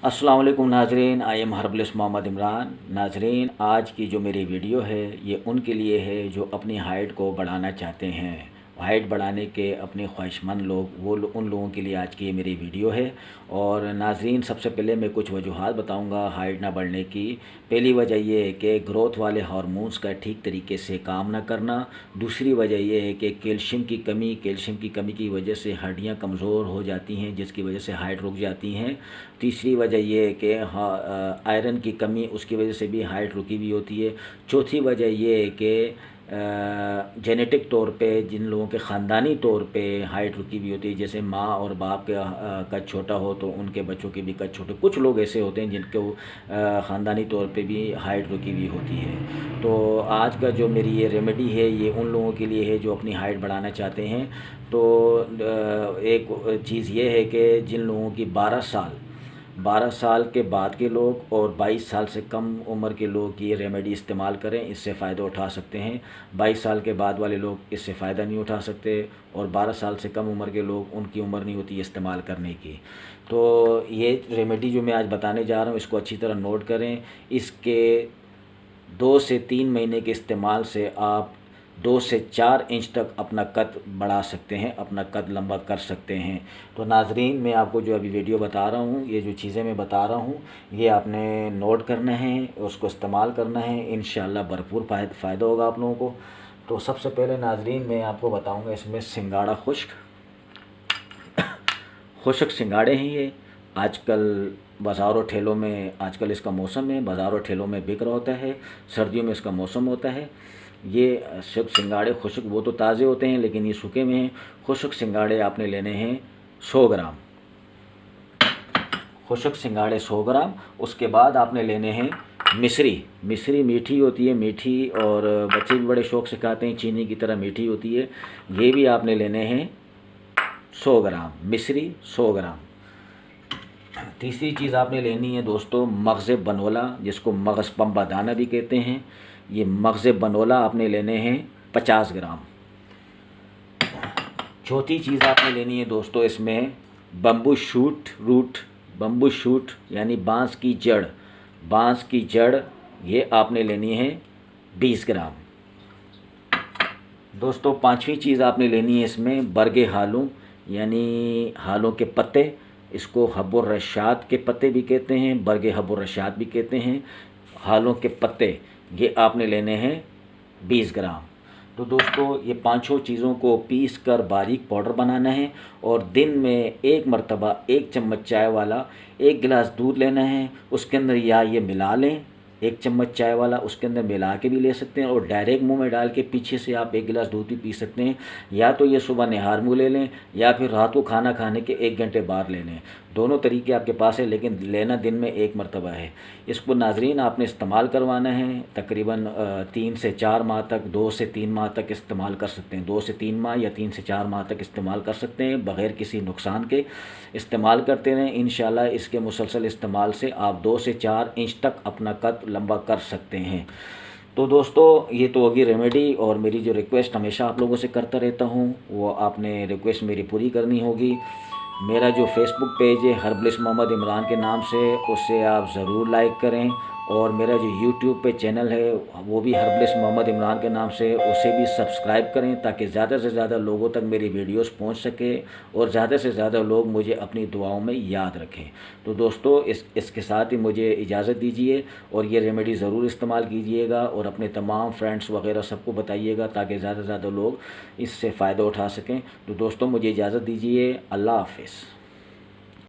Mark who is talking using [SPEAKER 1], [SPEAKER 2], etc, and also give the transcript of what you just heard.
[SPEAKER 1] अस्सलाम वालेकुम नाजरीन, I am herbalist Mohammad Imran. नाजरीन, आज की जो मेरी वीडियो है ये उनके लिए है जो अपनी हाइट को बढ़ाना चाहते हैं। हाइट बढ़ाने के अपने ख्वाहिशमंद लोग उन लोगों के लिए आज की ये मेरी वीडियो है। और नाजरीन, सबसे पहले मैं कुछ वजूहात बताऊंगा हाइट ना बढ़ने की। पहली वजह यह है कि ग्रोथ वाले हार्मोन्स का ठीक तरीके से काम ना करना। दूसरी वजह यह है कि कैल्शियम की कमी की वजह से हड्डियाँ कमज़ोर हो जाती हैं, जिसकी वजह से हाइट रुक जाती हैं। तीसरी वजह यह है कि आयरन की कमी, उसकी वजह से भी हाइट रुकी हुई होती है। चौथी वजह यह है कि जेनेटिक तौर पे जिन लोगों के ख़ानदानी तौर पे हाइट रुकी हुई होती है, जैसे माँ और बाप का कद छोटा हो तो उनके बच्चों के भी कद छोटे। कुछ लोग ऐसे होते हैं जिनको ख़ानदानी तौर पे भी हाइट रुकी हुई होती है। तो आज का जो मेरी ये रेमेडी है ये उन लोगों के लिए है जो अपनी हाइट बढ़ाना चाहते हैं। तो एक चीज़ ये है कि जिन लोगों की 12 साल के बाद के लोग और 22 साल से कम उम्र के लोग ये रेमेडी इस्तेमाल करें, इससे फ़ायदा उठा सकते हैं। 22 साल के बाद वाले लोग इससे फ़ायदा नहीं उठा सकते, और 12 साल से कम उम्र के लोग, उनकी उम्र नहीं होती इस्तेमाल करने की। तो ये रेमेडी जो मैं आज बताने जा रहा हूँ इसको अच्छी तरह नोट करें। इसके 2 से 3 महीने के इस्तेमाल से आप 2 से 4 इंच तक अपना कद बढ़ा सकते हैं, अपना कद लंबा कर सकते हैं। तो नाजरीन, मैं आपको जो अभी वीडियो बता रहा हूँ, ये जो चीज़ें मैं बता रहा हूँ ये आपने नोट करना है, उसको इस्तेमाल करना है। इंशाल्लाह भरपूर फ़ायदा होगा आप लोगों को। तो सबसे पहले नाजरीन मैं आपको बताऊँगा, इसमें सिंगाड़ा खुश्क सिंगाड़े हैं ये। आजकल बाज़ारों ठेलों में, आजकल इसका मौसम है, बाज़ारों ठेलों में बिक रहा होता है। सर्दियों में इसका मौसम होता है। ये सिंगाड़े खुश्क वो तो ताज़े होते हैं, लेकिन ये सूखे में हैं। खुश्क सिंगाड़े आपने लेने हैं 100 ग्राम। खुश्क सिंगाड़े 100 ग्राम। उसके बाद आपने लेने हैं मिश्री मीठी होती है, मीठी, और बच्चे भी बड़े शौक़ से खाते हैं, चीनी की तरह मीठी होती है। ये भी आपने लेने हैं 100 ग्राम मिश्री, 100 ग्राम। तीसरी चीज़ आपने लेनी है दोस्तों मग़ज़ बनोला, जिसको मग़ज़ पंबा दाना भी कहते हैं। ये मग़ज़ बनोला आपने लेने हैं 50 ग्राम। चौथी चीज़ आपने लेनी है दोस्तों इसमें बम्बू शूट यानी बांस की जड़, ये आपने लेनी है 20 ग्राम। दोस्तों पांचवी चीज़ आपने लेनी है इसमें बरगे हालूं, यानी हालों के पत्ते। इसको हब्बुर रशाद के पत्ते भी कहते हैं, बरगे हब्बुर रशाद भी कहते हैं। हालों के पत्ते ये आपने लेने हैं 20 ग्राम। तो दोस्तों ये पांचों चीज़ों को पीस कर बारीक पाउडर बनाना है, और दिन में एक मरतबा 1 चम्मच चाय वाला 1 गिलास दूध लेना है। उसके अंदर या ये मिला लें, 1 चम्मच चाय वाला उसके अंदर मिला के भी ले सकते हैं, और डायरेक्ट मुंह में डाल के पीछे से आप 1 गिलास दूध भी पी सकते हैं। या तो ये सुबह निहार मुँह ले लें, या फिर रात को खाना खाने के 1 घंटे बाद ले लें। दोनों तरीके आपके पास है, लेकिन लेना दिन में 1 मरतबा है। इसको नाजरीन आपने इस्तेमाल करवाना है तकरीबन 3 से 4 माह तक, 2 से 3 माह तक इस्तेमाल कर सकते हैं। 2 से 3 माह या 3 से 4 माह तक इस्तेमाल कर सकते हैं, बग़ैर किसी नुकसान के इस्तेमाल करते रहें। इंशाल्लाह इसके मुसलसल इस्तेमाल से आप 2 से 4 इंच तक अपना कद लंबा कर सकते हैं। तो दोस्तों ये तो होगी रेमेडी, और मेरी जो रिक्वेस्ट हमेशा आप लोगों से करता रहता हूँ वो आपने रिक्वेस्ट मेरी पूरी करनी होगी। मेरा जो फेसबुक पेज है हर्बलिस्ट मोहम्मद इमरान के नाम से, उसे आप ज़रूर लाइक करें, और मेरा जो यूट्यूब पे चैनल है वो भी हर्बलिस्ट मोहम्मद इमरान के नाम से, उसे भी सब्सक्राइब करें, ताकि ज़्यादा से ज़्यादा लोगों तक मेरी वीडियोस पहुंच सके और ज़्यादा से ज़्यादा लोग मुझे अपनी दुआओं में याद रखें। तो दोस्तों इसके साथ ही मुझे इजाज़त दीजिए, और ये रेमेडी ज़रूर इस्तेमाल कीजिएगा, और अपने तमाम फ्रेंड्स वगैरह सबको बताइएगा, ताकि ज़्यादा से ज़्यादा लोग इससे फ़ायदा उठा सकें। तो दोस्तों मुझे इजाज़त दीजिए। अल्लाह हाफ़िज़।